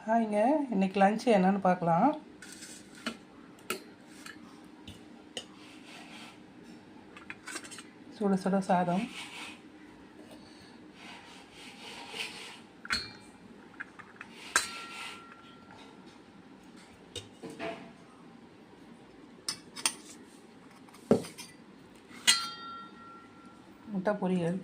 ஹாய்ங்க, இன்றைக்கி லஞ்சு என்னென்னு பார்க்கலாம். சுட சுட சாதம், முட்டை பொரியல்,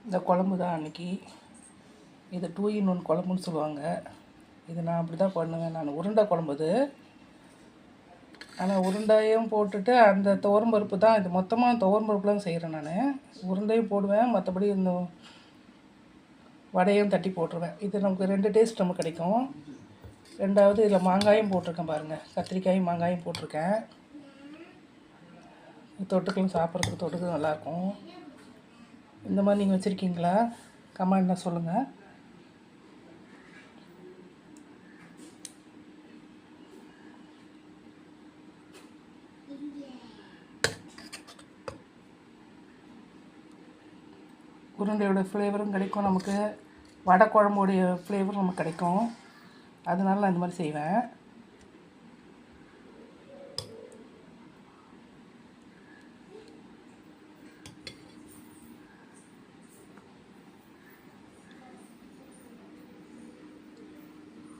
இந்த குழம்பு தான் அன்றைக்கி. இது 2 in 1 குழம்புன்னு சொல்லுவாங்க. இது நான் அப்படி தான் பண்ணுவேன். நான் உருண்டை குழம்பு இது. ஆனால் உருண்டையும் போட்டுட்டு அந்த துவரம்பருப்பு தான் இது மொத்தமாக துவரம்பருப்புலாம் செய்கிறேன் நான். உருண்டையும் போடுவேன், மற்றபடி இந்த வடையும் தட்டி போட்டுருவேன். இது நமக்கு 2 டேஸ்ட் நமக்கு கிடைக்கும். ரெண்டாவது இதில் மாங்காயும் போட்டிருக்கேன் பாருங்கள், கத்திரிக்காயும் மாங்காயும் போட்டிருக்கேன். தொட்டுக்கலாம், சாப்பிட்றதுக்கு தொட்டுக்கு நல்லாயிருக்கும். இந்த மாதிரி நீங்கள் வச்சுருக்கீங்களா? கமெண்ட்டில் சொல்லுங்கள். உருண்டையோட ஃப்ளேவரும் கிடைக்கும் நமக்கு, வடை குழம்புடைய ஃப்ளேவரும் நமக்கு கிடைக்கும். அதனால நான் இந்த மாதிரி செய்வேன்.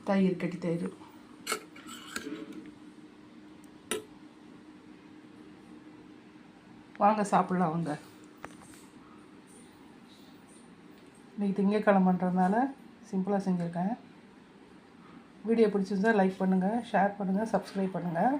தயிர், கட்டி தயிர். வாங்க சாப்பிட்லாம் வாங்க. இன்றைக்கி திங்கக்கிழமைன்றதுனால சிம்பிளாக செஞ்சுருக்கேன். வீடியோ பிடிச்சிருந்தா லைக் பண்ணுங்கள், ஷேர் பண்ணுங்கள், சப்ஸ்கிரைப் பண்ணுங்கள்.